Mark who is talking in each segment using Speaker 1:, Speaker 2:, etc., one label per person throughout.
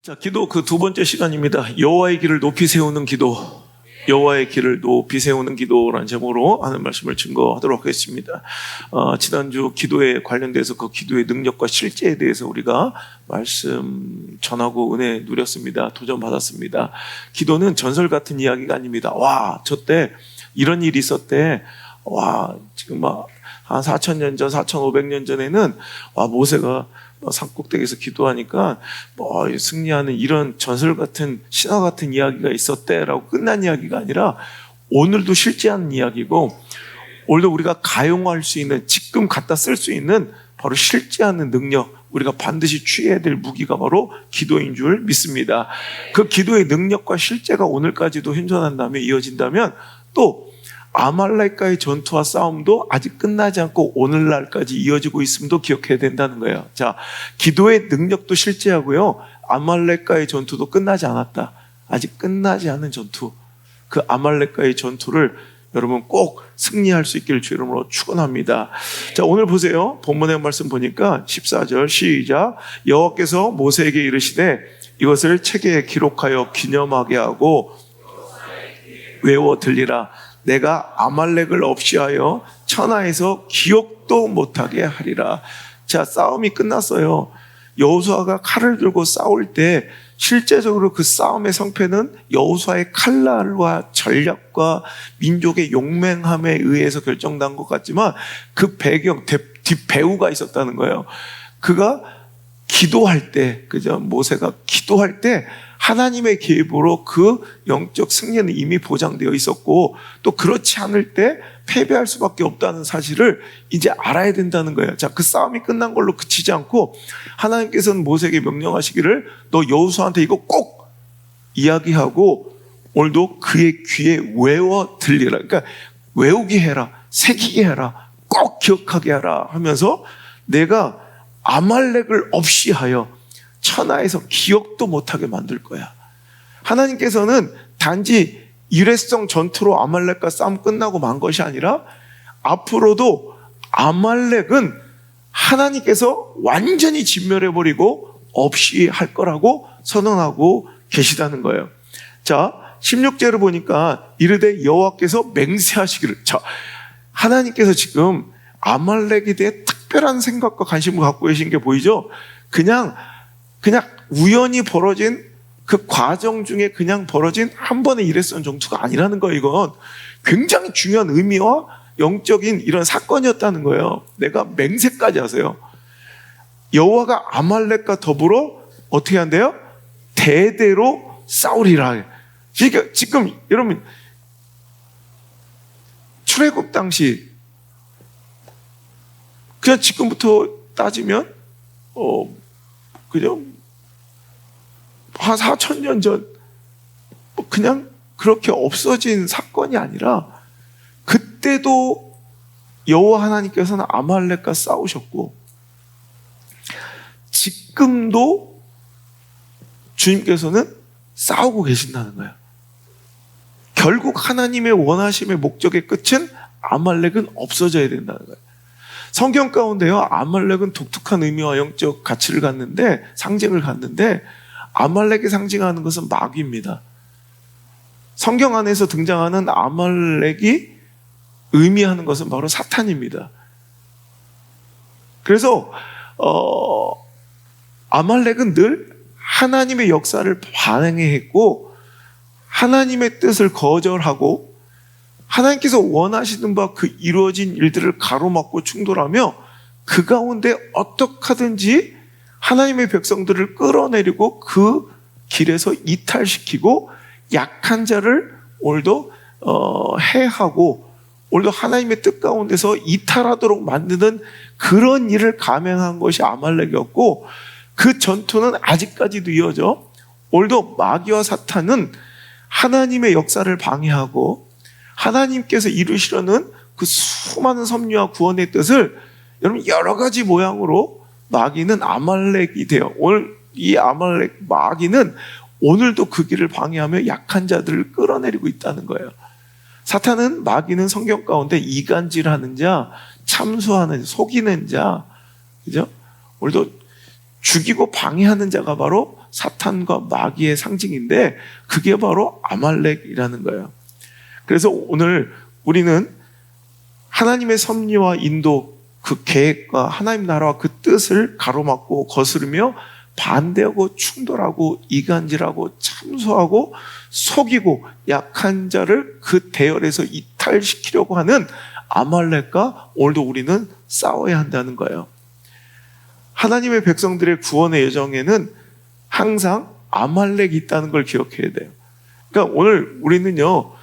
Speaker 1: 자, 기도 그 두 번째 시간입니다. 여호와의 길을 높이 세우는 기도. 여호와의 길을 높이 세우는 기도라는 제목으로 하는 말씀을 증거하도록 하겠습니다. 지난주 기도에 관련돼서 그 기도의 능력과 실제에 대해서 우리가 말씀 전하고 은혜 누렸습니다. 도전 받았습니다. 기도는 전설 같은 이야기가 아닙니다. 와, 저때 이런 일이 있었대. 와, 지금 막 한 4,000년 전, 4,500년 전에는 와, 모세가 산꼭대기에서 기도하니까 승리하는 이런 전설 같은 신화 같은 이야기가 있었대라고 끝난 이야기가 아니라 오늘도 실제하는 이야기고, 오늘도 우리가 가용할 수 있는, 지금 갖다 쓸 수 있는 바로 실제하는 능력, 우리가 반드시 취해야 될 무기가 바로 기도인 줄 믿습니다. 그 기도의 능력과 실제가 오늘까지도 현존한다면, 이어진다면, 또 아말렉과의 전투와 싸움도 아직 끝나지 않고 오늘날까지 이어지고 있음도 기억해야 된다는 거예요. 자, 기도의 능력도 실제하고요, 아말렉과의 전투도 끝나지 않았다. 아직 끝나지 않은 전투, 그 아말렉과의 전투를 여러분 꼭 승리할 수 있기를 주 이름으로 축원합니다. 자, 오늘 보세요. 본문의 말씀 보니까 14절 시작. 여호와께서 모세에게 이르시되 이것을 책에 기록하여 기념하게 하고 외워 들리라. 내가 아말렉을 없이하여 천하에서 기억도 못하게 하리라. 자, 싸움이 끝났어요. 여호수아가 칼을 들고 싸울 때 실제적으로 그 싸움의 성패는 여호수아의 칼날과 전략과 민족의 용맹함에 의해서 결정난 것 같지만 그 배경, 뒷배우가 있었다는 거예요. 그가 기도할 때, 그죠? 모세가 기도할 때 하나님의 계획으로 그 영적 승리는 이미 보장되어 있었고, 또 그렇지 않을 때 패배할 수밖에 없다는 사실을 이제 알아야 된다는 거예요. 자, 그 싸움이 끝난 걸로 그치지 않고 하나님께서는 모세에게 명령하시기를 너 여호수아한테 이거 꼭 이야기하고 오늘도 그의 귀에 외워 들리라. 그러니까 외우게 해라, 새기게 해라, 꼭 기억하게 하라 하면서 내가 아말렉을 없이 하여 천하에서 기억도 못하게 만들 거야. 하나님께서는 단지 일회성 전투로 아말렉과 싸움 끝나고 만 것이 아니라 앞으로도 아말렉은 하나님께서 완전히 진멸해버리고 없이 할 거라고 선언하고 계시다는 거예요. 자, 16절을 보니까 이르되 여호와께서 맹세하시기를. 자, 하나님께서 지금 아말렉에 대해 특별한 생각과 관심을 갖고 계신 게 보이죠? 그냥 우연히 벌어진 그 과정 중에 그냥 벌어진 한 번의 일회성 전투가 아니라는 거예요. 이건 굉장히 중요한 의미와 영적인 이런 사건이었다는 거예요. 내가 맹세까지 하세요. 여호와가 아말렉과 더불어 어떻게 한대요? 대대로 싸우리라. 그러니까 지금 여러분 출애굽 당시 그냥 지금부터 따지면 그죠? 한 4,000년 전 그냥 그렇게 없어진 사건이 아니라 그때도 여호와 하나님께서는 아말렉과 싸우셨고 지금도 주님께서는 싸우고 계신다는 거예요. 결국 하나님의 원하심의 목적의 끝은 아말렉은 없어져야 된다는 거예요. 성경 가운데요, 아말렉은 독특한 의미와 영적 가치를 갖는데, 상징을 갖는데, 아말렉이 상징하는 것은 마귀입니다. 성경 안에서 등장하는 아말렉이 의미하는 것은 바로 사탄입니다. 그래서 아말렉은 늘 하나님의 역사를 반행했고 하나님의 뜻을 거절하고 하나님께서 원하시는 바 그 이루어진 일들을 가로막고 충돌하며 그 가운데 어떻게 하든지 하나님의 백성들을 끌어내리고 그 길에서 이탈시키고 약한 자를 오늘도 해하고 오늘도 하나님의 뜻 가운데서 이탈하도록 만드는 그런 일을 감행한 것이 아말렉이었고, 그 전투는 아직까지도 이어져 오늘도 마귀와 사탄은 하나님의 역사를 방해하고 하나님께서 이루시려는 그 수많은 섭리와 구원의 뜻을 여러분 여러 가지 모양으로 마귀는 아말렉이 돼요. 오늘 이 아말렉 마귀는 오늘도 그 길을 방해하며 약한 자들을 끌어내리고 있다는 거예요. 사탄은, 마귀는 성경 가운데 이간질하는 자, 참수하는, 속이는 자, 그죠? 오늘도 죽이고 방해하는 자가 바로 사탄과 마귀의 상징인데 그게 바로 아말렉이라는 거예요. 그래서 오늘 우리는 하나님의 섭리와 인도, 그 계획과 하나님 나라와 그 뜻을 가로막고 거스르며 반대하고 충돌하고 이간질하고 참소하고 속이고 약한 자를 그 대열에서 이탈시키려고 하는 아말렉과 오늘도 우리는 싸워야 한다는 거예요. 하나님의 백성들의 구원의 여정에는 항상 아말렉이 있다는 걸 기억해야 돼요. 그러니까 오늘 우리는요,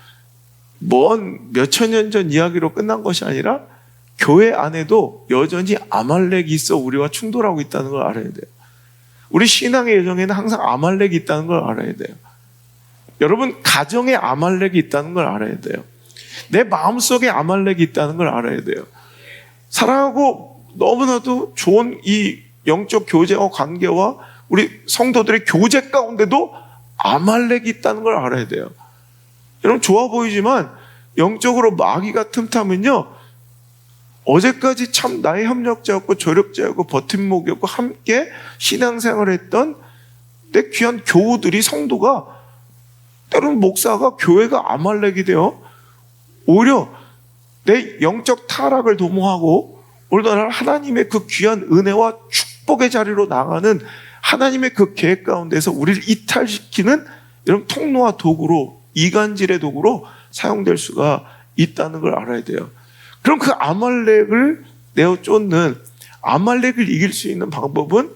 Speaker 1: 먼 몇천 년 전 이야기로 끝난 것이 아니라 교회 안에도 여전히 아말렉이 있어 우리와 충돌하고 있다는 걸 알아야 돼요. 우리 신앙의 여정에는 항상 아말렉이 있다는 걸 알아야 돼요. 여러분, 가정에 아말렉이 있다는 걸 알아야 돼요. 내 마음속에 아말렉이 있다는 걸 알아야 돼요. 사랑하고 너무나도 좋은 이 영적 교제와 관계와 우리 성도들의 교제 가운데도 아말렉이 있다는 걸 알아야 돼요. 여러분, 좋아 보이지만 영적으로 마귀가 틈타면요, 어제까지 참 나의 협력자였고 조력자였고 버팀목이었고 함께 신앙생활을 했던 내 귀한 교우들이, 성도가, 때로는 목사가, 교회가 아말렉이 되어 오히려 내 영적 타락을 도모하고 오늘날 하나님의 그 귀한 은혜와 축복의 자리로 나가는 하나님의 그 계획 가운데서 우리를 이탈시키는 이런 통로와 도구로, 이간질의 도구로 사용될 수가 있다는 걸 알아야 돼요. 그럼 그 아말렉을 내어 쫓는, 아말렉을 이길 수 있는 방법은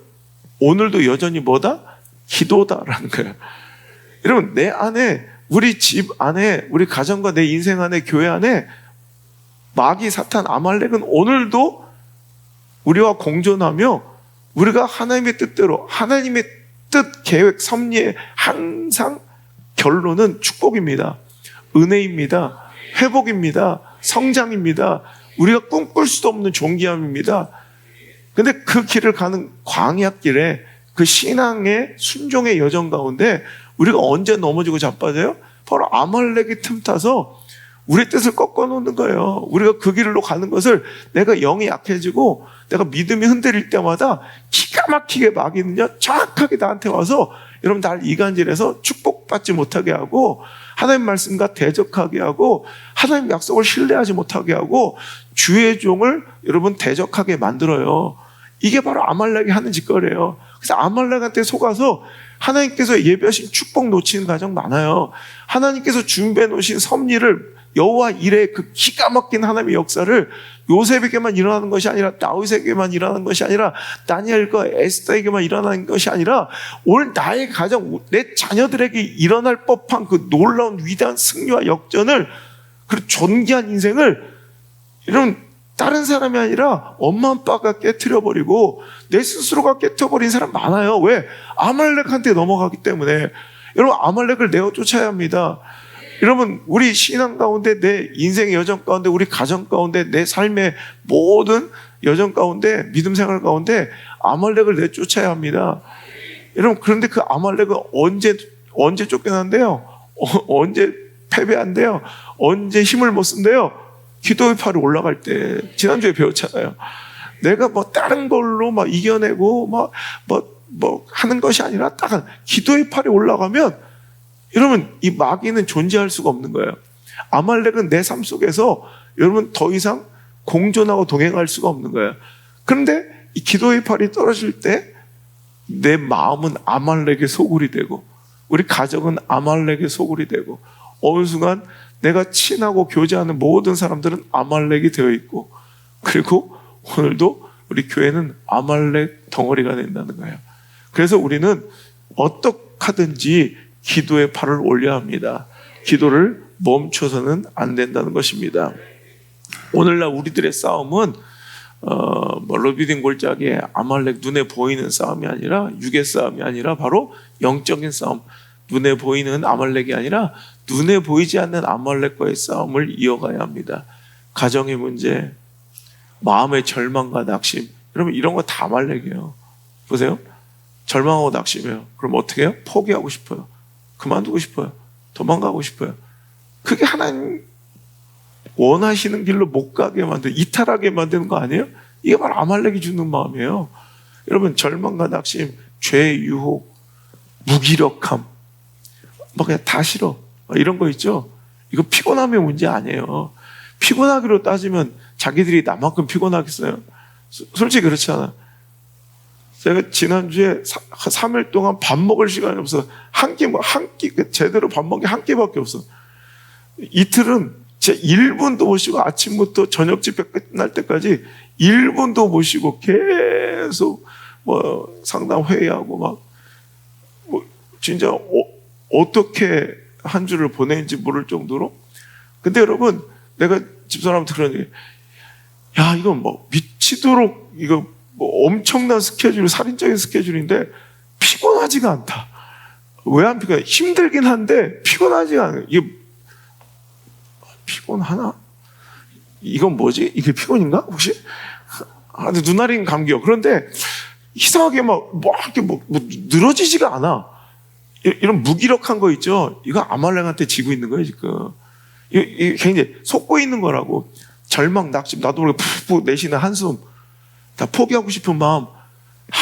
Speaker 1: 오늘도 여전히 뭐다? 기도다라는 거예요. 여러분, 내 안에, 우리 집 안에, 우리 가정과 내 인생 안에, 교회 안에 마귀, 사탄, 아말렉은 오늘도 우리와 공존하며 우리가 하나님의 뜻대로, 하나님의 뜻, 계획, 섭리의 항상 결론은 축복입니다. 은혜입니다. 회복입니다. 성장입니다. 우리가 꿈꿀 수도 없는 존귀함입니다. 근데 그 길을 가는 광야길에, 그 신앙의 순종의 여정 가운데 우리가 언제 넘어지고 자빠져요? 바로 아말렉이 틈타서 우리의 뜻을 꺾어놓는 거예요. 우리가 그 길로 가는 것을, 내가 영이 약해지고 내가 믿음이 흔들릴 때마다 기가 막히게 마귀는요, 정확하게 나한테 와서 여러분 날 이간질해서 축복받지 못하게 하고, 하나님 말씀과 대적하게 하고, 하나님 약속을 신뢰하지 못하게 하고, 주의 종을 여러분 대적하게 만들어요. 이게 바로 아말렉이 하는 짓거리예요. 그래서 아말렉한테 속아서 하나님께서 예비하신 축복 놓치는 가정 많아요. 하나님께서 준비해 놓으신 섭리를, 여호와 일의 그 기가 막힌 하나님의 역사를 요셉에게만 일어나는 것이 아니라, 다윗에게만 일어나는 것이 아니라, 다니엘과 에스더에게만 일어나는 것이 아니라, 오늘 나의 가정, 내 자녀들에게 일어날 법한 그 놀라운 위대한 승리와 역전을, 그 존귀한 인생을, 여러분, 다른 사람이 아니라 엄마 아빠가 깨트려버리고 내 스스로가 깨트려버린 사람 많아요. 왜? 아말렉한테 넘어가기 때문에. 여러분, 아말렉을 내어 쫓아야 합니다. 여러분, 우리 신앙 가운데, 내 인생의 여정 가운데, 우리 가정 가운데, 내 삶의 모든 여정 가운데, 믿음 생활 가운데 아말렉을 내쫓아야 합니다. 여러분, 그런데 그 아말렉은 언제 쫓겨난대요? 언제 패배한대요? 언제 힘을 못 쓴대요? 기도의 팔이 올라갈 때. 지난주에 배웠잖아요. 내가 뭐 다른 걸로 막 이겨내고 뭐 하는 것이 아니라 딱 기도의 팔이 올라가면, 여러분, 이 마귀는 존재할 수가 없는 거예요. 아말렉은 내 삶 속에서 여러분 더 이상 공존하고 동행할 수가 없는 거예요. 그런데 이 기도의 팔이 떨어질 때 내 마음은 아말렉의 소굴이 되고, 우리 가족은 아말렉의 소굴이 되고, 어느 순간 내가 친하고 교제하는 모든 사람들은 아말렉이 되어 있고, 그리고 오늘도 우리 교회는 아말렉 덩어리가 된다는 거예요. 그래서 우리는 어떻게 하든지 기도의 팔을 올려야 합니다. 기도를 멈춰서는 안 된다는 것입니다. 오늘날 우리들의 싸움은 러비딘 골짜기에 아말렉 눈에 보이는 싸움이 아니라, 육의 싸움이 아니라 바로 영적인 싸움, 눈에 보이는 아말렉이 아니라 눈에 보이지 않는 아말렉과의 싸움을 이어가야 합니다. 가정의 문제, 마음의 절망과 낙심, 여러분 이런 거 다 아말렉이에요. 보세요. 절망하고 낙심해요. 그럼 어떻게 해요? 포기하고 싶어요. 그만두고 싶어요. 도망가고 싶어요. 그게 하나님 원하시는 길로 못 가게 만드는, 이탈하게 만드는 거 아니에요? 이게 바로 아말렉이 주는 마음이에요. 여러분, 절망과 낙심, 죄의 유혹, 무기력함, 뭐 그냥 다 싫어, 이런 거 있죠. 이거 피곤함의 문제 아니에요. 피곤하기로 따지면 자기들이 나만큼 피곤하겠어요? 솔직히 그렇지 않아. 제가 지난주에 3일 동안 밥 먹을 시간이 없어. 한 끼, 제대로 밥 먹기 한 끼밖에 없어. 이틀은 제 1분도 못 쉬고 아침부터 저녁 집회 끝날 때까지 1분도 못 쉬고 계속 뭐 상담 회의하고 막 뭐 진짜 어떻게 한 주를 보내는지 모를 정도로. 근데 여러분, 내가 집사람한테 그런 얘기, 야, 이건 뭐 미치도록 이거 뭐 엄청난 스케줄, 살인적인 스케줄인데 피곤하지가 않다. 왜 안 피곤해? 힘들긴 한데 피곤하지가 않아. 이게 피곤하나? 이건 뭐지? 이게 피곤인가? 혹시? 근데 눈알인 감기요. 그런데 이상하게 이렇게 늘어지지가 않아. 이런 무기력한 거 있죠? 이거 아말렉한테 지고 있는 거예요, 지금. 이게 굉장히 속고 있는 거라고. 절망, 낙심, 나도 모르게 푹푹 내쉬는 한숨, 다 포기하고 싶은 마음,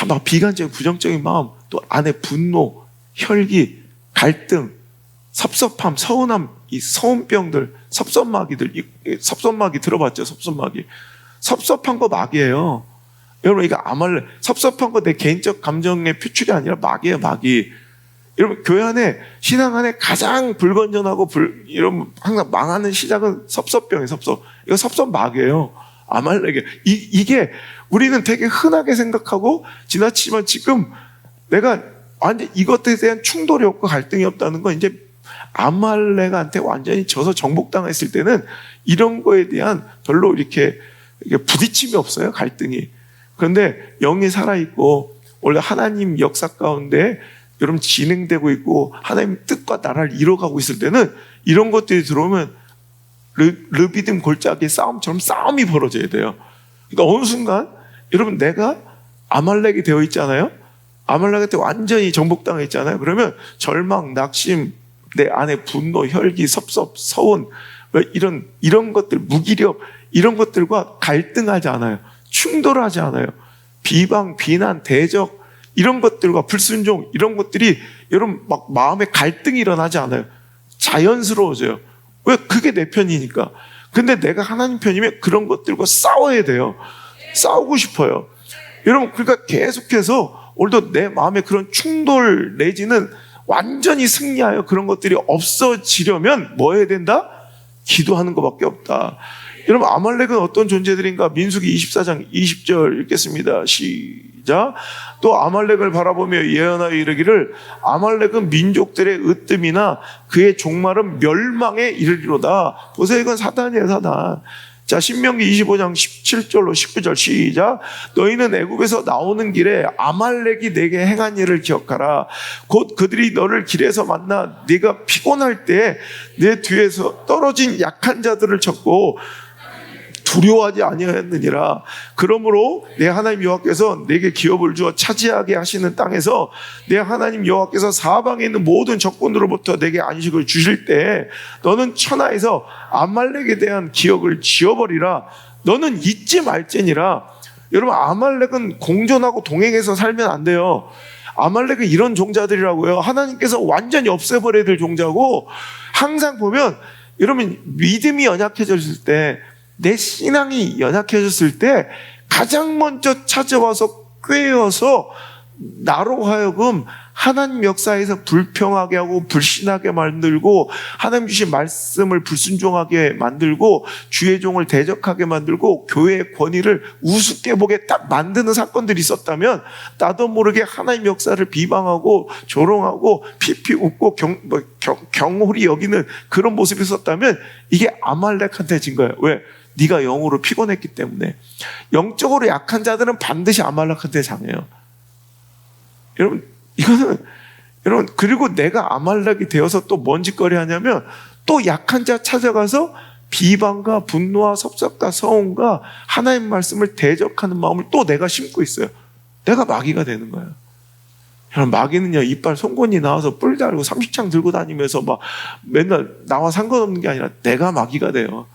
Speaker 1: 막 비관적인 부정적인 마음, 또 안에 분노, 혈기, 갈등, 섭섭함, 서운함, 이 서운병들, 섭섭마귀들, 섭섭마귀 들어봤죠? 섭섭마귀. 섭섭한 거 마귀예요. 여러분, 이거 아말렉, 섭섭한 거 내 개인적 감정의 표출이 아니라 마귀예요, 마귀. 여러분, 교회 안에, 신앙 안에 가장 불건전하고 이런 항상 망하는 시작은 섭섭병이에요, 섭섭. 이거 섭섭마귀예요. 아말렉이에요. 이게 우리는 되게 흔하게 생각하고 지나치지만, 지금 내가 완전 이것에 대한 충돌이 없고 갈등이 없다는 건 이제 아말렉한테 완전히 져서 정복당했을 때는 이런 거에 대한 별로 이렇게 부딪힘이 없어요, 갈등이. 그런데 영이 살아있고 원래 하나님 역사 가운데 여러분 진행되고 있고 하나님 뜻과 나라를 이뤄가고 있을 때는 이런 것들이 들어오면 르비딤 골짜기 싸움처럼 싸움이 벌어져야 돼요. 그러니까 어느 순간 여러분, 내가 아말렉이 되어 있잖아요. 아말렉한테 완전히 정복당해 있잖아요. 그러면 절망, 낙심, 내 안에 분노, 혈기, 섭섭, 서운, 이런 것들, 무기력, 이런 것들과 갈등하지 않아요. 충돌하지 않아요. 비방, 비난, 대적, 이런 것들과 불순종, 이런 것들이 여러분 막 마음에 갈등이 일어나지 않아요. 자연스러워져요. 왜? 그게 내 편이니까. 근데 내가 하나님 편이면 그런 것들과 싸워야 돼요. 싸우고 싶어요. 여러분, 그러니까 계속해서 오늘도 내 마음에 그런 충돌 내지는 완전히 승리하여 그런 것들이 없어지려면 뭐 해야 된다? 기도하는 것밖에 없다. 여러분, 아말렉은 어떤 존재들인가? 민수기 24장 20절 읽겠습니다. 시작. 또 아말렉을 바라보며 예언하여 이르기를, 아말렉은 민족들의 으뜸이나 그의 종말은 멸망에 이르리로다. 보세요, 이건 사단이에요, 사단. 자, 신명기 25장 17절로 19절 시작. 너희는 애굽에서 나오는 길에 아말렉이 내게 행한 일을 기억하라. 곧 그들이 너를 길에서 만나 네가 피곤할 때 내 뒤에서 떨어진 약한 자들을 쳤고 두려워하지 아니하였느니라. 그러므로 내 하나님 여호와께서 내게 기업을 주어 차지하게 하시는 땅에서 내 하나님 여호와께서 사방에 있는 모든 적군으로부터 내게 안식을 주실 때 너는 천하에서 아말렉에 대한 기억을 지워버리라. 너는 잊지 말지니라. 여러분, 아말렉은 공존하고 동행해서 살면 안 돼요. 아말렉은 이런 종자들이라고요. 하나님께서 완전히 없애버려야 될 종자고, 항상 보면 여러분, 믿음이 연약해졌을 때, 내 신앙이 연약해졌을 때 가장 먼저 찾아와서 꿰어서 나로 하여금 하나님 역사에서 불평하게 하고 불신하게 만들고 하나님 주신 말씀을 불순종하게 만들고 주의 종을 대적하게 만들고 교회의 권위를 우습게 보게 딱 만드는 사건들이 있었다면, 나도 모르게 하나님 역사를 비방하고 조롱하고 피피 웃고 경홀히 여기는 그런 모습이 있었다면 이게 아말렉한테 진 거예요. 왜? 네가 영으로 피곤했기 때문에. 영적으로 약한 자들은 반드시 아말렉한테 당해요. 여러분, 이거는, 여러분, 그리고 내가 아말렉이 되어서 또 뭔 짓거리 하냐면 또 약한 자 찾아가서 비방과 분노와 섭섭과 서운과 하나님 말씀을 대적하는 마음을 또 내가 심고 있어요. 내가 마귀가 되는 거예요. 여러분, 마귀는요, 이빨 송곳니 나와서 뿔 달고 30창 들고 다니면서 막 맨날 나와 상관없는 게 아니라 내가 마귀가 돼요.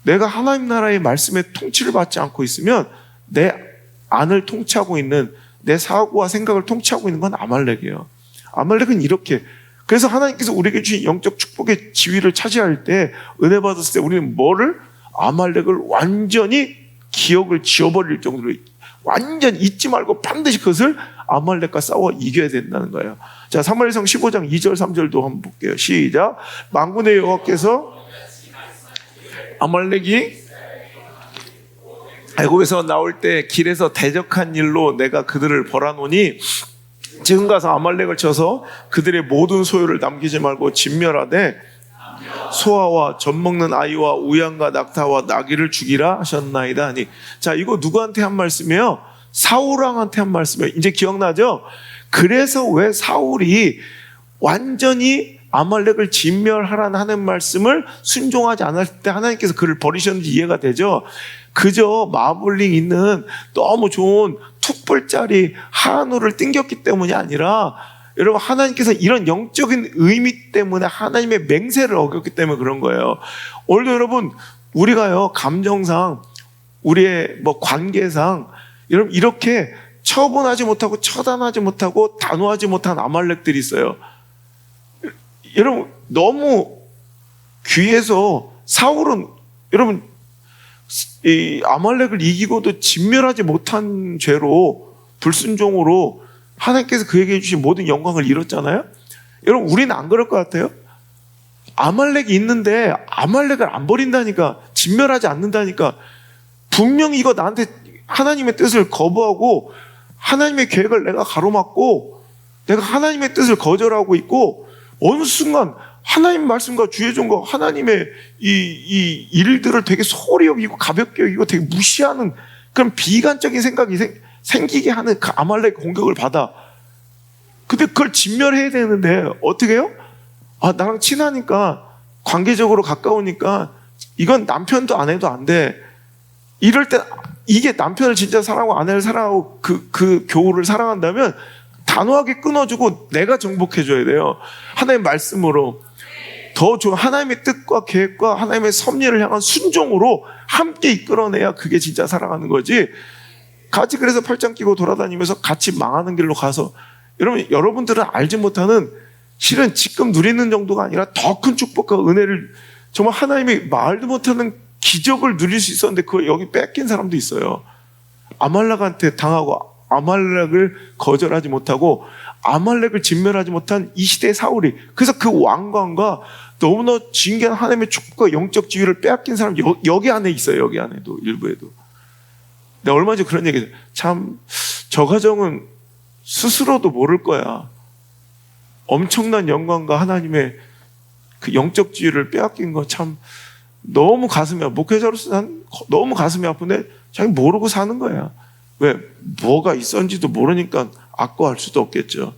Speaker 1: 내가 하나님 나라의 말씀에 통치를 받지 않고 있으면 내 안을 통치하고 있는, 내 사고와 생각을 통치하고 있는 건 아말렉이에요. 아말렉은 이렇게. 그래서 하나님께서 우리에게 주신 영적 축복의 지위를 차지할 때, 은혜 받았을 때 우리는 뭐를? 아말렉을 완전히 기억을 지워버릴 정도로 완전 잊지 말고 반드시 그것을 아말렉과 싸워 이겨야 된다는 거예요. 자, 사무엘상 15장 2절 3절도 한번 볼게요. 시작. 만군의 여호와께서 아말렉이 애굽에서 나올 때 길에서 대적한 일로 내가 그들을 벌하노니 지금 가서 아말렉을 쳐서 그들의 모든 소유를 남기지 말고 진멸하되 소아와 젖 먹는 아이와 우양과 낙타와 나귀를 죽이라 하셨나이다 하니. 자, 이거 누구한테 한 말씀이에요? 사울왕한테 한 말씀이에요. 이제 기억나죠? 그래서 왜 사울이 완전히 아말렉을 진멸하라는 하는 말씀을 순종하지 않을 때 하나님께서 그를 버리셨는지 이해가 되죠? 그저 마블링 있는 너무 좋은 툭불짜리 한우를 땡겼기 때문이 아니라, 여러분, 하나님께서 이런 영적인 의미 때문에 하나님의 맹세를 어겼기 때문에 그런 거예요. 오늘도 여러분, 우리가요, 감정상, 우리의 관계상, 여러분, 이렇게 처분하지 못하고 처단하지 못하고 단호하지 못한 아말렉들이 있어요. 여러분, 너무 귀해서 사울은, 여러분, 이 아말렉을 이기고도 진멸하지 못한 죄로, 불순종으로 하나님께서 그에게 주신 모든 영광을 잃었잖아요. 여러분, 우리는 안 그럴 것 같아요? 아말렉이 있는데 아말렉을 안 버린다니까, 진멸하지 않는다니까. 분명히 이거 나한테 하나님의 뜻을 거부하고 하나님의 계획을 내가 가로막고 내가 하나님의 뜻을 거절하고 있고, 어느 순간 하나님 말씀과 주의 종과 하나님의 이 일들을 되게 소홀히 여기고 가볍게 여기고 되게 무시하는 그런 비관적인 생각이 생기게 하는 그 아말렉 공격을 받아. 근데 그걸 진멸해야 되는데 어떻게 해요? 나랑 친하니까, 관계적으로 가까우니까 이건 남편도 아내도 안 돼. 이럴 때 이게 남편을 진짜 사랑하고 아내를 사랑하고 그 교우를 사랑한다면 단호하게 끊어주고 내가 정복해줘야 돼요. 하나님의 말씀으로. 더 좋은 하나님의 뜻과 계획과 하나님의 섭리를 향한 순종으로 함께 이끌어내야 그게 진짜 사랑하는 거지. 같이 그래서 팔짱 끼고 돌아다니면서 같이 망하는 길로 가서, 여러분들은 알지 못하는, 실은 지금 누리는 정도가 아니라 더 큰 축복과 은혜를, 정말 하나님이 말도 못하는 기적을 누릴 수 있었는데 그걸 여기 뺏긴 사람도 있어요. 아말렉한테 당하고 아말렉을 거절하지 못하고 아말렉을 진멸하지 못한 이 시대의 사울이, 그래서 그 왕관과 너무나 진귀한 하나님의 축복과 영적 지위를 빼앗긴 사람 여기 안에 있어요. 여기 안에도, 일부에도. 내가 얼마 전에 그런 얘기, 참 저 가정은 스스로도 모를 거야. 엄청난 영광과 하나님의 그 영적 지위를 빼앗긴 거 참 너무 가슴이 아파. 목회자로서 난 너무 가슴이 아픈데 자기 모르고 사는 거야. 왜? 뭐가 있었는지도 모르니까 악고할 수도 없겠죠.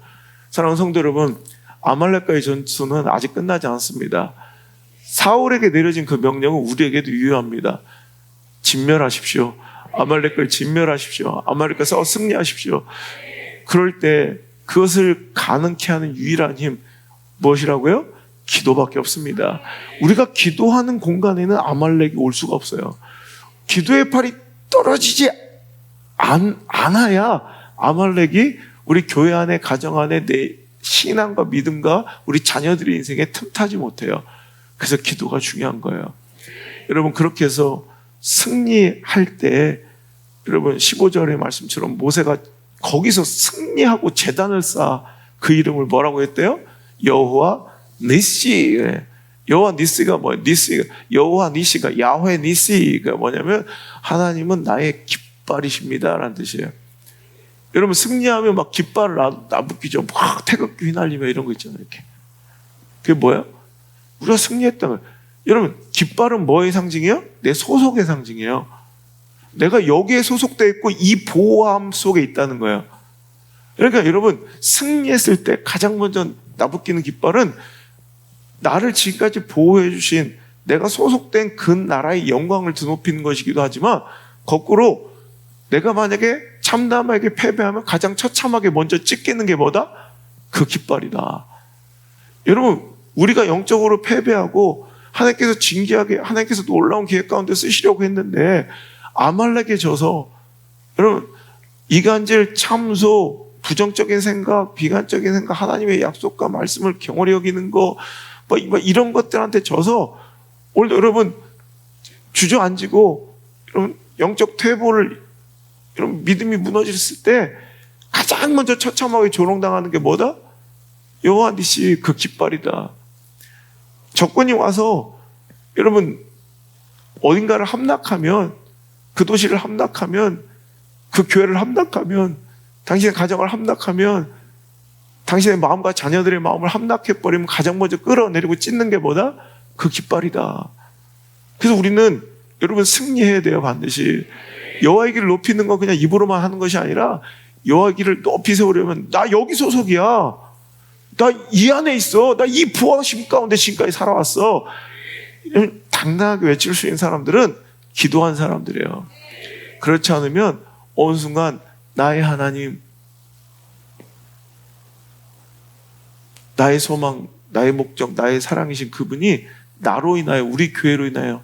Speaker 1: 사랑하는 성도 여러분, 아말렉과의 전투는 아직 끝나지 않습니다. 사울에게 내려진 그 명령은 우리에게도 유효합니다. 진멸하십시오. 아말렉을 진멸하십시오. 아말렉과 싸워 승리하십시오. 그럴 때 그것을 가능케 하는 유일한 힘 무엇이라고요? 기도밖에 없습니다. 우리가 기도하는 공간에는 아말렉이 올 수가 없어요. 기도의 팔이 떨어지지 않아야 아말렉이 우리 교회 안에, 가정 안에 내 신앙과 믿음과 우리 자녀들의 인생에 틈타지 못해요. 그래서 기도가 중요한 거예요. 여러분, 그렇게 해서 승리할 때, 여러분 15절의 말씀처럼 모세가 거기서 승리하고 제단을 쌓아 그 이름을 뭐라고 했대요? 여호와 니시. 여호와 니시가 뭐예요? 여호와 니시가, 야훼 니시가 뭐냐면 하나님은 나의 깃발이십니다 라는 뜻이에요. 여러분, 승리하면 막 깃발을 나부끼죠. 막 태극기 휘날리며 이런 거 있잖아요. 이렇게. 그게 뭐예요? 우리가 승리했다면. 여러분, 깃발은 뭐의 상징이에요? 내 소속의 상징이에요. 내가 여기에 소속되어 있고 이 보호함 속에 있다는 거예요. 그러니까 여러분, 승리했을 때 가장 먼저 나부끼는 깃발은 나를 지금까지 보호해 주신, 내가 소속된 그 나라의 영광을 드높이는 것이기도 하지만, 거꾸로 내가 만약에 참담하게 패배하면 가장 처참하게 먼저 찢기는 게 뭐다? 그 깃발이다. 여러분, 우리가 영적으로 패배하고 하나님께서 징계하게, 하나님께서 놀라운 계획 가운데 쓰시려고 했는데 아말렉에 져서, 여러분, 이간질, 참소, 부정적인 생각, 비관적인 생각, 하나님의 약속과 말씀을 경홀히 여기는 거, 뭐 이런 것들한테 져서 오늘 여러분 주저앉고 여러분 영적 퇴보를 여러분 믿음이 무너졌을 때 가장 먼저 처참하게 조롱당하는 게 뭐다? 여호와 니시 그 깃발이다. 적군이 와서 여러분 어딘가를 함락하면, 그 도시를 함락하면, 그 교회를 함락하면, 당신의 가정을 함락하면, 당신의 마음과 자녀들의 마음을 함락해버리면 가장 먼저 끌어내리고 찢는 게 뭐다? 그 깃발이다. 그래서 우리는 여러분 승리해야 돼요. 반드시. 여호와의 길을 높이는 건 그냥 입으로만 하는 것이 아니라 여호와의 길을 높이 세우려면 나 여기 소속이야, 나 이 안에 있어, 나 이 부하심 가운데 지금까지 살아왔어, 당당하게 외칠 수 있는 사람들은 기도한 사람들이에요. 그렇지 않으면 어느 순간 나의 하나님, 나의 소망, 나의 목적, 나의 사랑이신 그분이 나로 인하여, 우리 교회로 인하여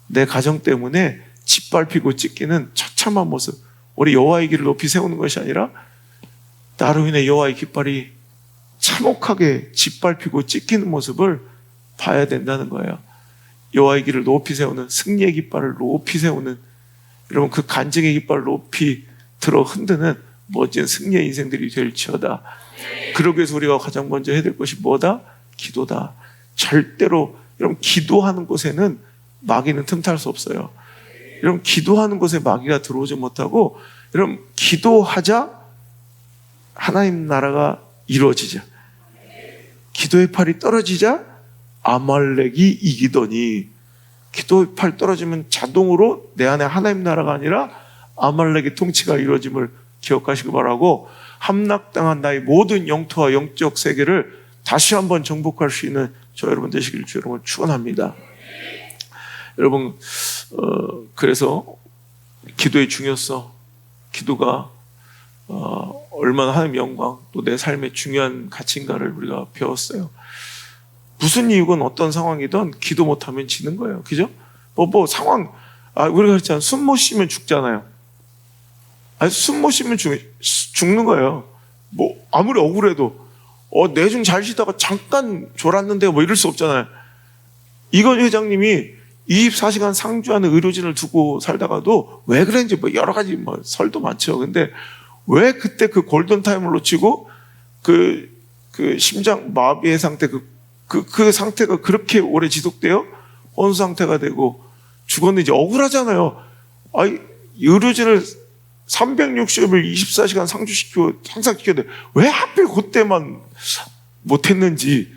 Speaker 1: 내 가정 때문에 짓밟히고 찢기는 처참한 모습, 우리 여호와의 길을 높이 세우는 것이 아니라 나로 인해 여호와의 깃발이 참혹하게 짓밟히고 찢기는 모습을 봐야 된다는 거예요. 여호와의 길을 높이 세우는, 승리의 깃발을 높이 세우는, 여러분 그 간증의 깃발을 높이 들어 흔드는 멋진 승리의 인생들이 될지어다. 그러기 위해서 우리가 가장 먼저 해야 될 것이 뭐다? 기도다. 절대로 여러분 기도하는 곳에는 마귀는 틈탈 수 없어요. 여러분 기도하는 곳에 마귀가 들어오지 못하고, 여러분 기도하자 하나님 나라가 이루어지자, 기도의 팔이 떨어지자 아말렉이 이기더니, 기도의 팔 떨어지면 자동으로 내 안에 하나님 나라가 아니라 아말렉의 통치가 이루어짐을 기억하시기 바라고, 함락당한 나의 모든 영토와 영적 세계를 다시 한번 정복할 수 있는 저 여러분 되시길 주 여러분 축원합니다. 여러분 그래서 기도의 중요성, 기도가 얼마나 하나님 영광, 또 내 삶의 중요한 가치인가를 우리가 배웠어요. 무슨 이유건 어떤 상황이든 기도 못하면 지는 거예요. 그죠? 뭐 상황, 우리가 그랬잖아요. 숨 못 쉬면 죽잖아요. 숨 못 쉬면 죽는 거예요. 뭐 아무리 억울해도 내중 잘 쉬다가 잠깐 졸았는데 뭐 이럴 수 없잖아요. 이건 회장님이 24시간 상주하는 의료진을 두고 살다가도 왜 그랬는지 뭐 여러 가지 뭐 설도 많죠. 근데 왜 그때 그 골든타임을 놓치고 그 심장 마비의 상태, 그 상태가 그렇게 오래 지속돼요? 혼수 상태가 되고 죽었는지 억울하잖아요. 의료진을 360일 24시간 상주시키고 항상 지켜야 돼. 왜 하필 그때만 못했는지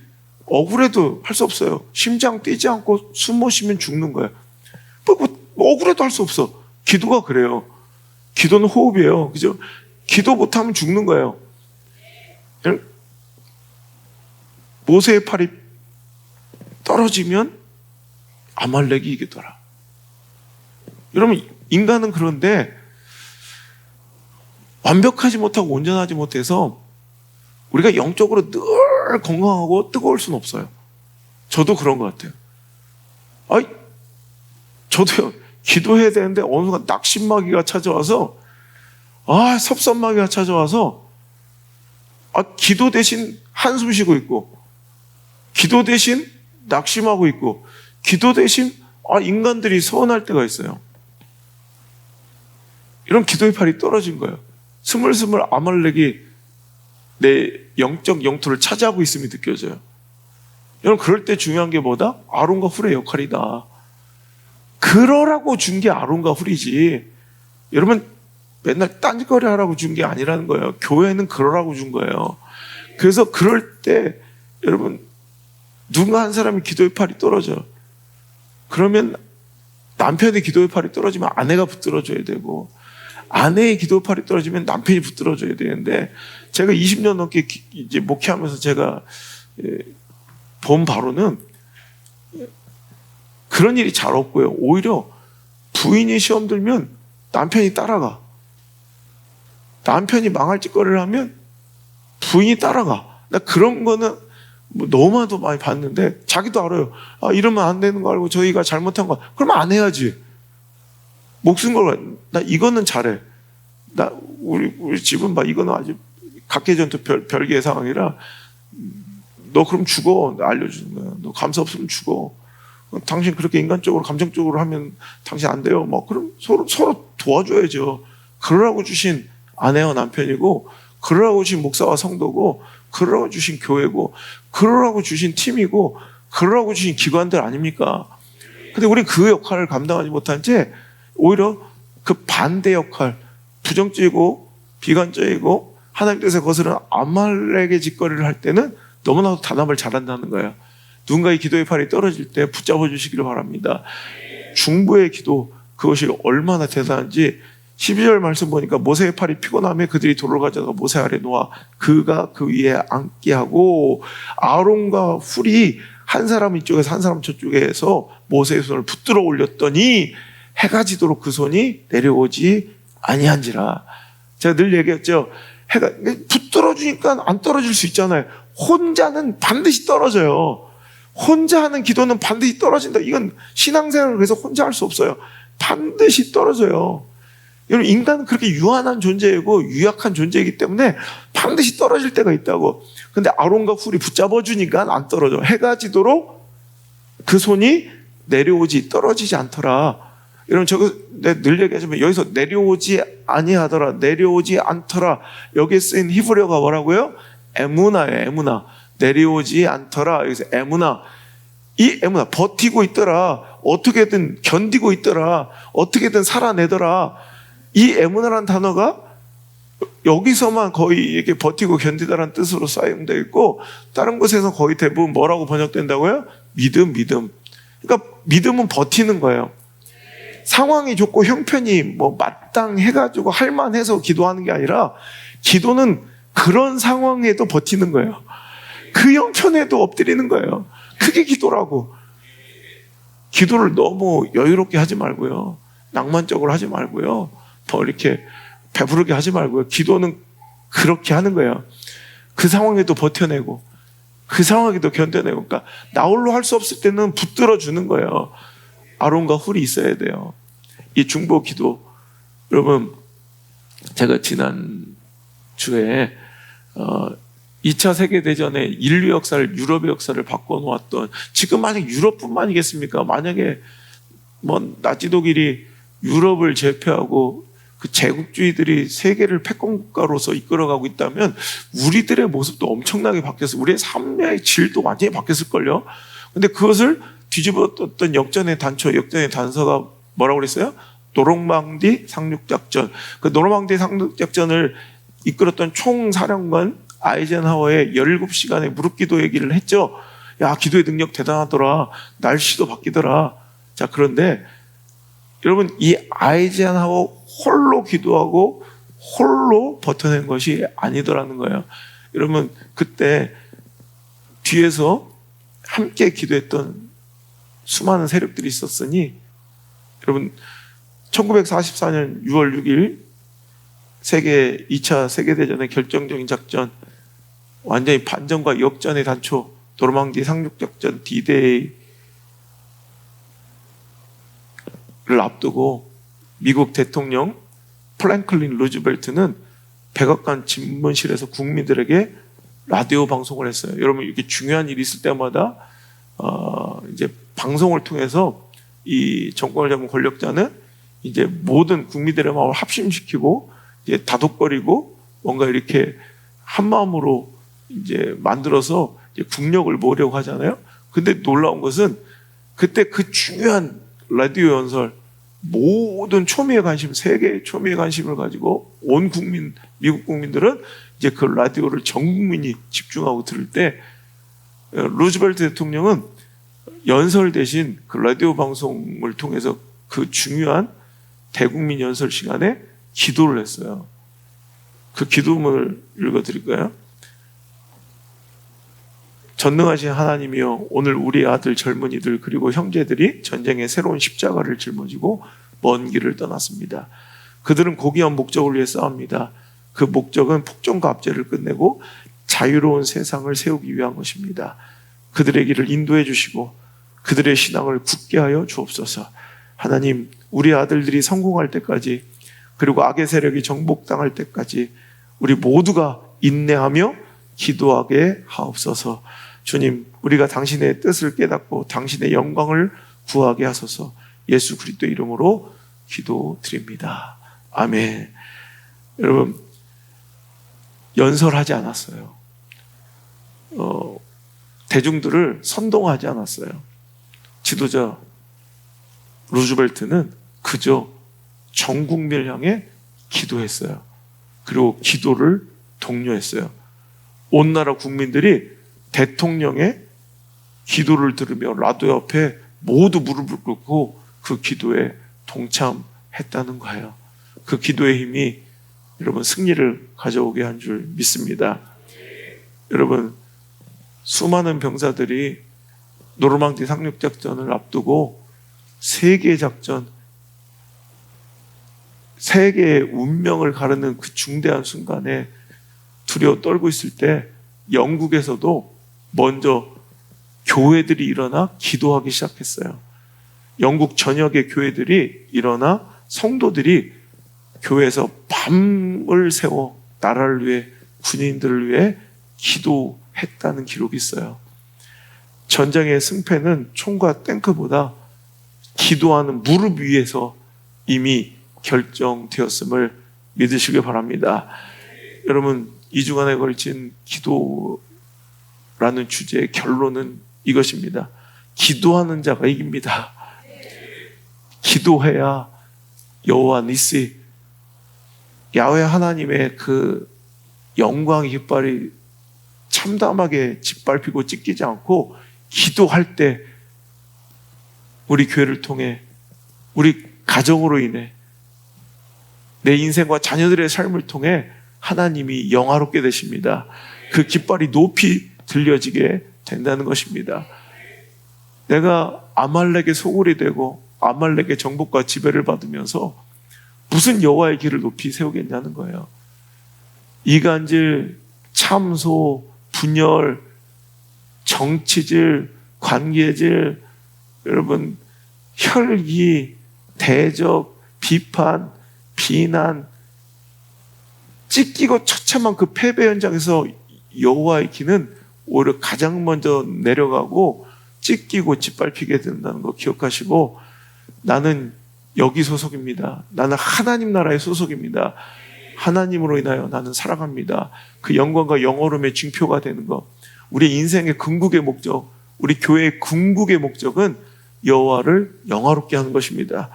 Speaker 1: 억울해도 할 수 없어요. 심장 뛰지 않고 숨 못 쉬면 죽는 거야. 뭐 억울해도 할 수 없어. 기도가 그래요. 기도는 호흡이에요. 그죠? 기도 못하면 죽는 거예요. 모세의 팔이 떨어지면 아말렉이 이기더라. 여러분 인간은 그런데 완벽하지 못하고 온전하지 못해서 우리가 영적으로 늘 건강하고 뜨거울 수는 없어요. 저도 그런 것 같아요. 저도요, 기도해야 되는데 어느 순간 낙심마귀가 찾아와서, 섭섭마귀가 찾아와서, 기도 대신 한숨 쉬고 있고, 기도 대신 낙심하고 있고, 기도 대신 인간들이 서운할 때가 있어요. 이런 기도의 팔이 떨어진 거예요. 스물스물 아말렉이 내 영적 영토를 차지하고 있음이 느껴져요. 여러분 그럴 때 중요한 게 뭐다? 아론과 훌의 역할이다. 그러라고 준 게 아론과 훌이지, 여러분 맨날 딴짓거리 하라고 준 게 아니라는 거예요. 교회는 그러라고 준 거예요. 그래서 그럴 때 여러분 누군가 한 사람이 기도의 팔이 떨어져. 그러면 남편의 기도의 팔이 떨어지면 아내가 붙들어줘야 되고, 아내의 기도의 팔이 떨어지면 남편이 붙들어줘야 되는데, 제가 20년 넘게 이제 목회하면서 제가 본 바로는 그런 일이 잘 없고요. 오히려 부인이 시험 들면 남편이 따라가. 남편이 망할 짓거리를 하면 부인이 따라가. 나 그런 거는 너무나도 많이 봤는데, 자기도 알아요. 이러면 안 되는 거 알고 저희가 잘못한 거, 그러면 안 해야지. 목숨 걸고, 나 이거는 잘해. 우리 집은 이거는 아주 각계전투 별개의 상황이라 너 그럼 죽어. 알려주는 거야. 너 감사 없으면 죽어. 당신 그렇게 인간적으로 감정적으로 하면 당신 안 돼요. 뭐 그럼 서로 도와줘야죠. 그러라고 주신 아내와 남편이고, 그러라고 주신 목사와 성도고, 그러라고 주신 교회고, 그러라고 주신 팀이고, 그러라고 주신 기관들 아닙니까? 근데 우리 그 역할을 감당하지 못한 채 오히려 그 반대 역할, 부정적이고 비관적이고 하나님 뜻에 거스르는 아말렉의 짓거리를 할 때는 너무나도 단합을 잘한다는 거예요. 누군가의 기도의 팔이 떨어질 때 붙잡아 주시기를 바랍니다. 중보의 기도, 그것이 얼마나 대단한지 12절 말씀 보니까 모세의 팔이 피곤하며 그들이 돌을 가져다가 모세 아래 놓아 그가 그 위에 앉게 하고, 아론과 훌이 한 사람 이쪽에서 한 사람 저쪽에서 모세의 손을 붙들어 올렸더니 해가 지도록 그 손이 내려오지 아니한지라. 제가 늘 얘기했죠. 해가 붙들어 주니까 안 떨어질 수 있잖아요. 혼자는 반드시 떨어져요. 혼자 하는 기도는 반드시 떨어진다. 이건 신앙생활을 그래서 혼자 할 수 없어요. 반드시 떨어져요. 여러분, 인간은 그렇게 유한한 존재이고 유약한 존재이기 때문에 반드시 떨어질 때가 있다고. 근데 아론과 훌이 붙잡아 주니까 안 떨어져. 해가 지도록 그 손이 내려오지 떨어지지 않더라. 여러분, 저거 늘 얘기하지만 여기서 내려오지 아니하더라, 내려오지 않더라, 여기에 쓰인 히브리어가 뭐라고요? 에무나예요. 에무나. 내려오지 않더라. 여기서 에무나. 이 에무나, 버티고 있더라, 어떻게든 견디고 있더라, 어떻게든 살아내더라. 이 에무나라는 단어가 여기서만 거의 이렇게 버티고 견디다라는 뜻으로 사용되어 있고, 다른 곳에서 거의 대부분 뭐라고 번역된다고요? 믿음. 그러니까 믿음은 버티는 거예요. 상황이 좋고 형편이 뭐 마땅해가지고 할만해서 기도하는 게 아니라, 기도는 그런 상황에도 버티는 거예요. 그 형편에도 엎드리는 거예요. 그게 기도라고. 기도를 너무 여유롭게 하지 말고요, 낭만적으로 하지 말고요, 더 이렇게 배부르게 하지 말고요. 기도는 그렇게 하는 거예요. 그 상황에도 버텨내고, 그 상황에도 견뎌내고. 그러니까 나 홀로 할 수 없을 때는 붙들어 주는 거예요. 아론과 훌이 있어야 돼요. 이 중보 기도, 여러분, 제가 지난 주에 2차 세계대전의 인류 역사를, 유럽의 역사를 바꿔놓았던, 지금 만약 유럽뿐만이겠습니까? 만약에 뭐 나치 독일이 유럽을 제패하고 그 제국주의들이 세계를 패권국가로서 이끌어가고 있다면 우리들의 모습도 엄청나게 바뀌었어요. 우리의 삶의 질도 완전히 바뀌었을걸요. 근데 그것을 뒤집었던 역전의 단초, 역전의 단서가 뭐라고 그랬어요? 노르망디 상륙작전. 그 노르망디 상륙작전을 이끌었던 총사령관 아이젠하워의 17시간의 무릎기도 얘기를 했죠. 야, 기도의 능력 대단하더라. 날씨도 바뀌더라. 자, 그런데 여러분, 이 아이젠하워 홀로 기도하고 홀로 버텨낸 것이 아니더라는 거예요. 여러분, 그때 뒤에서 함께 기도했던 수많은 세력들이 있었으니, 여러분, 1944년 6월 6일 2차 세계대전의 결정적인 작전, 완전히 반전과 역전의 단초, 노르망디 상륙작전 D-Day를 앞두고 미국 대통령 프랭클린 루즈벨트는 백악관 집무실에서 국민들에게 라디오 방송을 했어요. 여러분, 이렇게 중요한 일이 있을 때마다 이제 방송을 통해서 이 정권을 잡은 권력자는 이제 모든 국민들의 마음을 합심시키고 이제 다독거리고 뭔가 이렇게 한 마음으로 이제 만들어서 이제 국력을 모으려고 하잖아요. 근데 놀라운 것은 그때 그 중요한 라디오 연설, 모든 초미의 관심, 세계의 초미의 관심을 가지고 온 국민, 미국 국민들은 이제 그 라디오를 전 국민이 집중하고 들을 때, 루즈벨트 대통령은 연설 대신 그 라디오 방송을 통해서 그 중요한 대국민 연설 시간에 기도를 했어요. 그 기도문을 읽어드릴까요? 전능하신 하나님이여, 오늘 우리 아들 젊은이들 그리고 형제들이 전쟁의 새로운 십자가를 짊어지고 먼 길을 떠났습니다. 그들은 고귀한 목적을 위해 싸웁니다. 그 목적은 폭정과 압제를 끝내고 자유로운 세상을 세우기 위한 것입니다. 그들의 길을 인도해 주시고 그들의 신앙을 굳게 하여 주옵소서. 하나님, 우리 아들들이 성공할 때까지, 그리고 악의 세력이 정복당할 때까지 우리 모두가 인내하며 기도하게 하옵소서. 주님, 우리가 당신의 뜻을 깨닫고 당신의 영광을 구하게 하소서. 예수 그리스도 이름으로 기도드립니다. 아멘. 여러분, 연설하지 않았어요. 대중들을 선동하지 않았어요. 지도자 루즈벨트는 그저 전 국민을 향해 기도했어요. 그리고 기도를 독려했어요. 온 나라 국민들이 대통령의 기도를 들으며 라도 옆에 모두 무릎을 꿇고 그 기도에 동참했다는 거예요. 그 기도의 힘이 여러분 승리를 가져오게 한 줄 믿습니다. 여러분, 수많은 병사들이 노르망디 상륙작전을 앞두고 세계 작전, 세계의 운명을 가르는 그 중대한 순간에 두려워 떨고 있을 때 영국에서도 먼저 교회들이 일어나 기도하기 시작했어요. 영국 전역의 교회들이 일어나 성도들이 교회에서 밤을 새워 나라를 위해, 군인들을 위해 기도했다는 기록이 있어요. 전쟁의 승패는 총과 탱크보다 기도하는 무릎 위에서 이미 결정되었음을 믿으시길 바랍니다. 여러분, 2주간에 걸친 기도라는 주제의 결론은 이것입니다. 기도하는 자가 이깁니다. 기도해야 여호와 니시, 야훼 하나님의 그 영광의 깃발이 참담하게 짓밟히고 찢기지 않고, 기도할 때 우리 교회를 통해, 우리 가정으로 인해, 내 인생과 자녀들의 삶을 통해 하나님이 영화롭게 되십니다. 그 깃발이 높이 들려지게 된다는 것입니다. 내가 아말렉의 소굴이 되고 아말렉의 정복과 지배를 받으면서 무슨 여호와의 길을 높이 세우겠냐는 거예요. 이간질, 참소, 분열, 정치질, 관계질, 여러분, 혈기, 대적, 비판, 비난, 찢기고 처참한 그 패배 현장에서 여호와의 길은 오히려 가장 먼저 내려가고 찢기고 짓밟히게 된다는 거 기억하시고, 나는 여기 소속입니다. 나는 하나님 나라의 소속입니다. 하나님으로 인하여 나는 살아갑니다. 그 영광과 영어로움의 징표가 되는 것, 우리 인생의 궁극의 목적, 우리 교회의 궁극의 목적은 여호와를 영화롭게 하는 것입니다.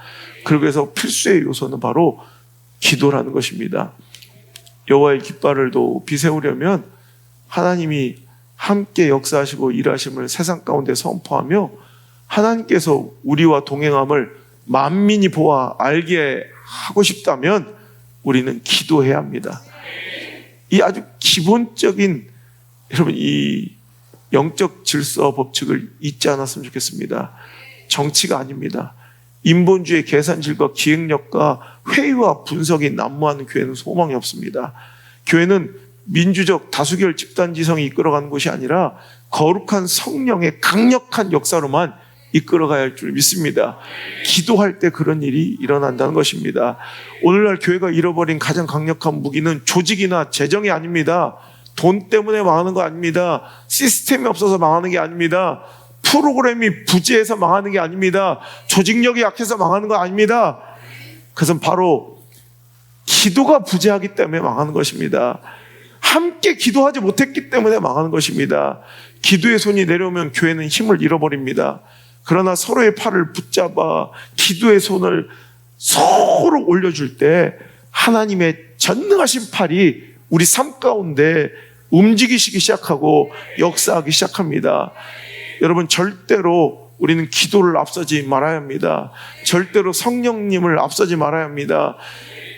Speaker 1: 그래서 필수의 요소는 바로 기도라는 것입니다. 여호와의 깃발을 높이 세우려면 하나님이 함께 역사하시고 일하심을 세상 가운데 선포하며, 하나님께서 우리와 동행함을 만민이 보아 알게 하고 싶다면 우리는 기도해야 합니다. 이 아주 기본적인, 여러분, 이 영적 질서 법칙을 잊지 않았으면 좋겠습니다. 정치가 아닙니다. 인본주의 계산질과 기획력과 회의와 분석이 난무하는 교회는 소망이 없습니다. 교회는 민주적 다수결 집단지성이 이끌어가는 것이 아니라 거룩한 성령의 강력한 역사로만 이끌어가야 할 줄 믿습니다. 기도할 때 그런 일이 일어난다는 것입니다. 오늘날 교회가 잃어버린 가장 강력한 무기는 조직이나 재정이 아닙니다. 돈 때문에 망하는 거 아닙니다. 시스템이 없어서 망하는 게 아닙니다. 프로그램이 부재해서 망하는 게 아닙니다. 조직력이 약해서 망하는 거 아닙니다. 그것은 바로 기도가 부재하기 때문에 망하는 것입니다. 함께 기도하지 못했기 때문에 망하는 것입니다. 기도의 손이 내려오면 교회는 힘을 잃어버립니다. 그러나 서로의 팔을 붙잡아 기도의 손을 서로 올려줄 때 하나님의 전능하신 팔이 우리 삶 가운데 움직이시기 시작하고 역사하기 시작합니다. 여러분, 절대로 우리는 기도를 앞서지 말아야 합니다. 절대로 성령님을 앞서지 말아야 합니다.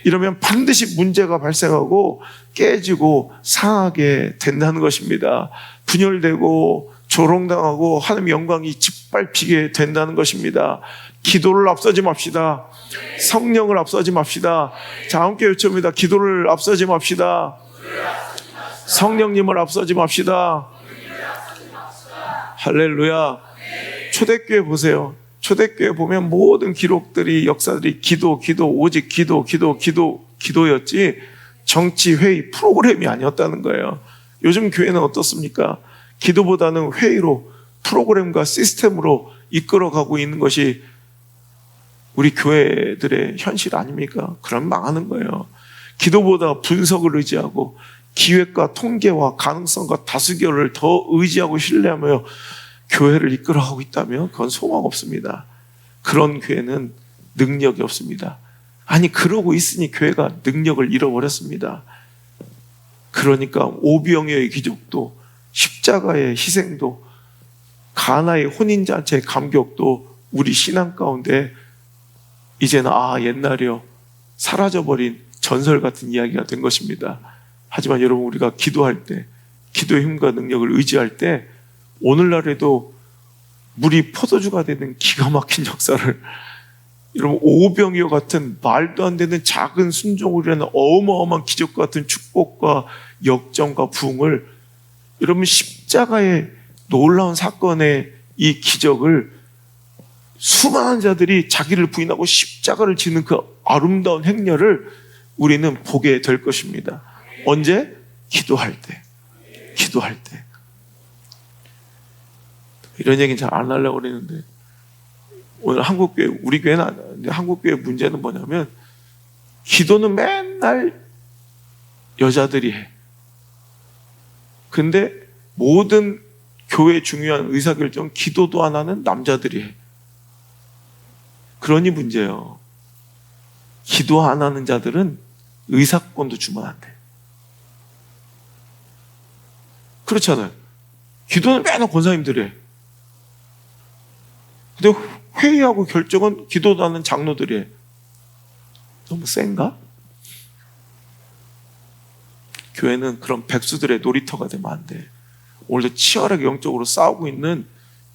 Speaker 1: 이러면 반드시 문제가 발생하고 깨지고 상하게 된다는 것입니다. 분열되고 조롱당하고 하나님 영광이 짓밟히게 된다는 것입니다. 기도를 앞서지 맙시다. 성령을 앞서지 맙시다. 자, 함께 외쳐봅니다. 기도를 앞서지 맙시다. 성령님을 앞서지 맙시다. 할렐루야. 초대교회 보세요. 초대교회 보면 모든 기록들이, 역사들이 기도였지, 정치, 회의, 프로그램이 아니었다는 거예요. 요즘 교회는 어떻습니까? 기도보다는 회의로, 프로그램과 시스템으로 이끌어가고 있는 것이 우리 교회들의 현실 아닙니까? 그럼 망하는 거예요. 기도보다 분석을 의지하고 기획과 통계와 가능성과 다수결을 더 의지하고 신뢰하며 교회를 이끌어가고 있다면 그건 소망 없습니다. 그런 교회는 능력이 없습니다. 아니, 그러고 있으니 교회가 능력을 잃어버렸습니다. 그러니까 오병이어의 기적도, 십자가의 희생도, 가나의 혼인잔치의 감격도 우리 신앙 가운데 이제는 옛날이요, 사라져버린 전설 같은 이야기가 된 것입니다. 하지만 여러분, 우리가 기도할 때, 기도의 힘과 능력을 의지할 때 오늘날에도 물이 포도주가 되는 기가 막힌 역사를, 여러분, 오병이어 같은 말도 안 되는 작은 순종을 위한 어마어마한 기적 같은 축복과 역정과 부흥을, 여러분, 십자가의 놀라운 사건의 이 기적을 수많은 자들이 자기를 부인하고 십자가를 지는 그 아름다운 행렬을 우리는 보게 될 것입니다. 언제? 기도할 때. 기도할 때. 이런 얘기는 잘 안 하려고 그랬는데, 오늘 한국교회, 우리 교회는 아닌데, 한국교회 문제는 뭐냐면, 기도는 맨날 여자들이 해. 근데 모든 교회 중요한 의사결정, 기도도 안 하는 남자들이 해. 그러니 문제예요. 기도 안 하는 자들은 의사권도 주면 안 돼. 그렇잖아요. 기도는 맨날 권사님들이 해. 근데 회의하고 결정은 기도도 하는 장로들이 해. 너무 센가? 교회는 그런 백수들의 놀이터가 되면 안 돼. 오늘도 치열하게 영적으로 싸우고 있는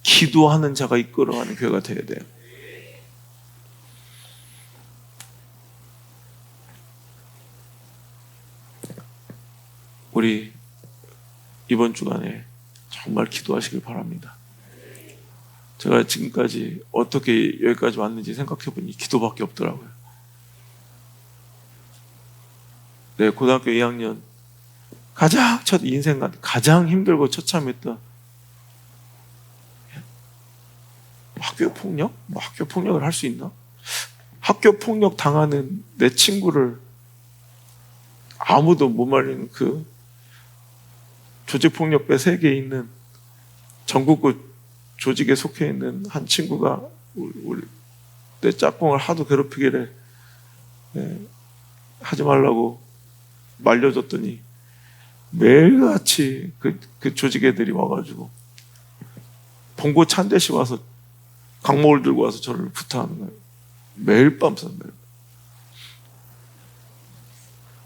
Speaker 1: 기도하는 자가 이끌어가는 교회가 되어야 돼요. 우리 이번 주간에 정말 기도하시길 바랍니다. 제가 지금까지 어떻게 여기까지 왔는지 생각해보니 기도밖에 없더라고요. 네, 고등학교 2학년 가장 첫 인생 가장 힘들고 처참했던 학교 폭력? 학교 폭력을 할 수 있나? 학교 폭력 당하는 내 친구를 아무도 못 말리는 그 조직폭력배 세계에 있는 전국구 조직에 속해 있는 한 친구가 내 짝꿍을 하도 괴롭히길래 하지 말라고 말려줬더니 매일같이 그 조직 애들이 와가지고 봉고 찬 대씩 와서 강목을 들고 와서 저를 부탁하는 거예요. 매일 밤 써.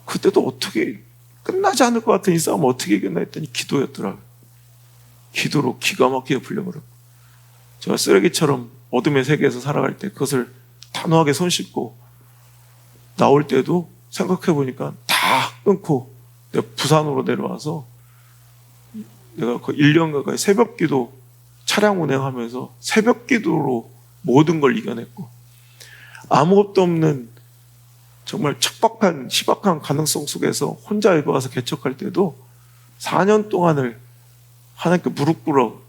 Speaker 1: 그때도 어떻게 끝나지 않을 것 같은 이 싸움 어떻게 이겼나 했더니 기도였더라고요. 기도로 기가 막히게 풀려버렸고, 제가 쓰레기처럼 어둠의 세계에서 살아갈 때 그것을 단호하게 손 씻고 나올 때도 생각해보니까 다 끊고 내가 부산으로 내려와서 내가 그 1년 가까이 새벽 기도 차량 운행하면서 새벽 기도로 모든 걸 이겨냈고, 아무것도 없는 정말 척박한 희박한 가능성 속에서 혼자 여기 와서 개척할 때도 4년 동안을 하나님께 무릎 꿇어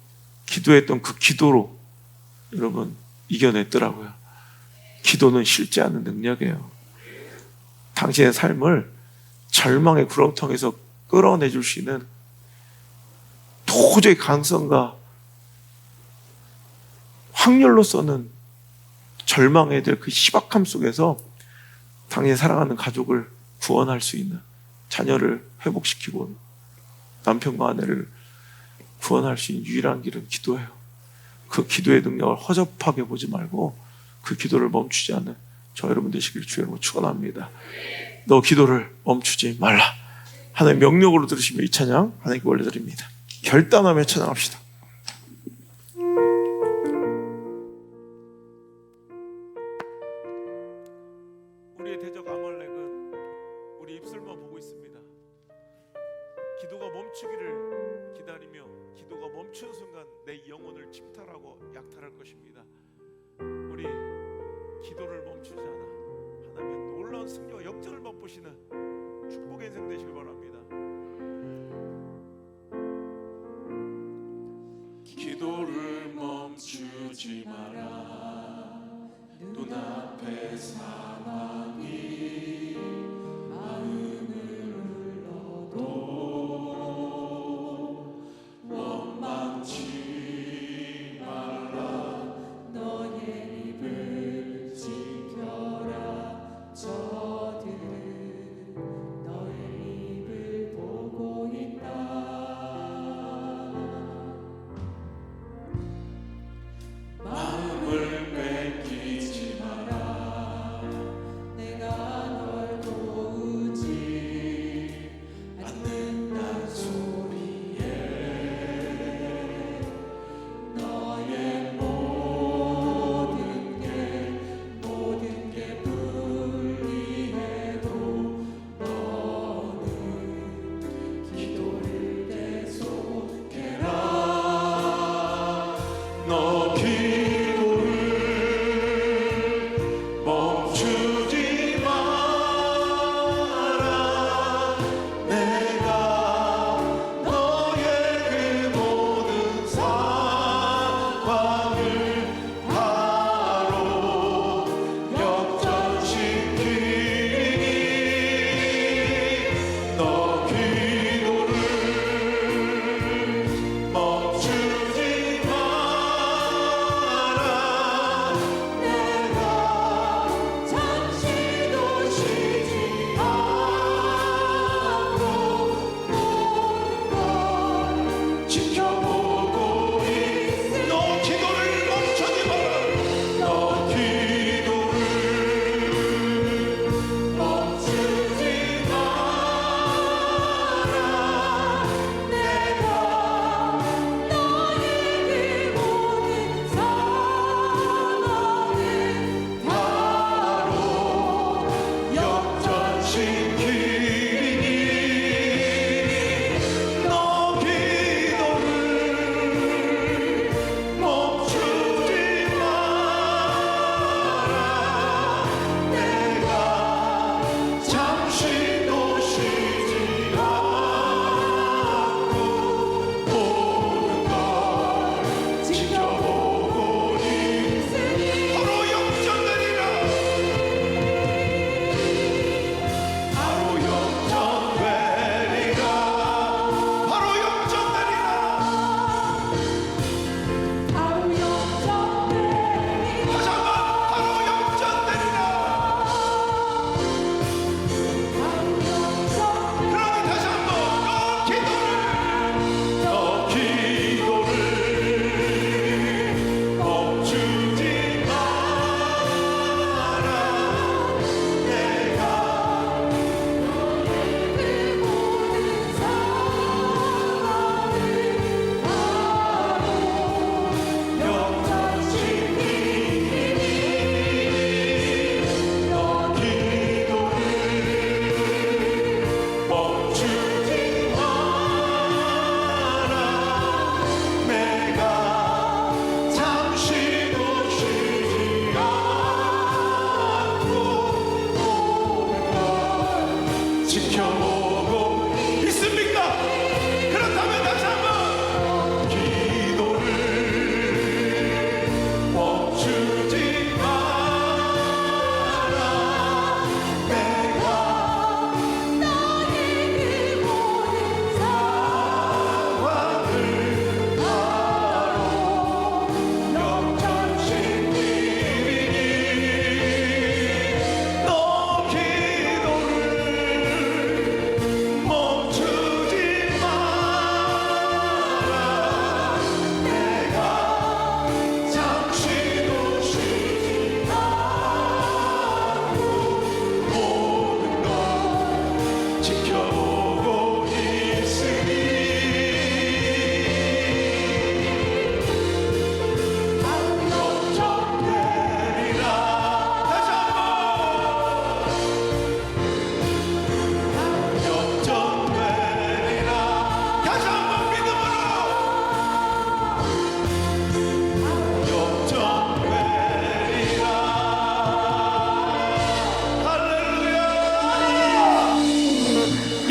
Speaker 1: 기도했던 그 기도로 여러분 이겨냈더라고요. 기도는 실제 하는 능력이에요. 당신의 삶을 절망의 구렁텅이에서 끌어내줄 수 있는 도저히 가능성과 확률로서는 절망해야 될 그 희박함 속에서 당신이 사랑하는 가족을 구원할 수 있는, 자녀를 회복시키고 남편과 아내를 구원할 수 있는 유일한 길은 기도예요. 그 기도의 능력을 허접하게 보지 말고 그 기도를 멈추지 않는 저 여러분 되시길 주여로 축원합니다. 너 기도를 멈추지 말라. 하나님 명령으로 들으시며 이 찬양 하나님께 올려드립니다. 결단하며 찬양합시다. 우리의 대적 아말렉은 우리 입술만 보고 있습니다. 기도가 멈추기를 기다리며 기도가 멈추는 순간 내 영혼을 침탈하고 약탈할 것입니다. 우리 기도를 멈추지 않아 하나님의 놀라운 승리와 역전을 맛보시는 축복의 인생 되시길 바랍니다. 기도를 멈추지 마라. 눈앞의 상황이 마음을 눌러도 원망치 말라.
Speaker 2: 너의 입을 지켜라. 저들은 너의 입을 보고 있다.
Speaker 1: 마음을 뺏기지 마라.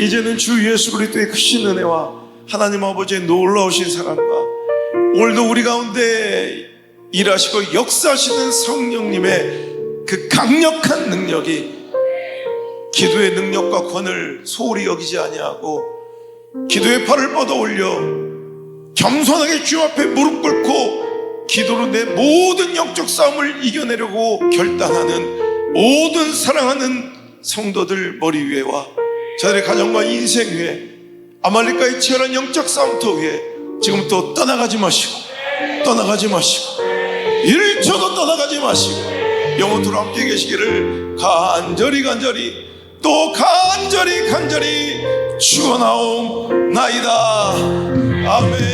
Speaker 1: 이제는 주 예수 그리스도의 크신 은혜와 하나님 아버지의 놀라우신 사랑과 오늘도 우리 가운데 일하시고 역사하시는 성령님의 그 강력한 능력이 기도의 능력과 권을 소홀히 여기지 아니하고 기도의 팔을 뻗어 올려 겸손하게 주 앞에 무릎 꿇고 기도로 내 모든 영적 싸움을 이겨내려고 결단하는 모든 사랑하는 성도들 머리 위에와 저들의 가정과 인생 위에 아말렉과의 치열한 영적 싸움터 위에 지금부터 떠나가지 마시고 1초도 떠나가지 마시고 영원토록 함께 계시기를 간절히 또 간절히 축원하옵나이다. 아멘.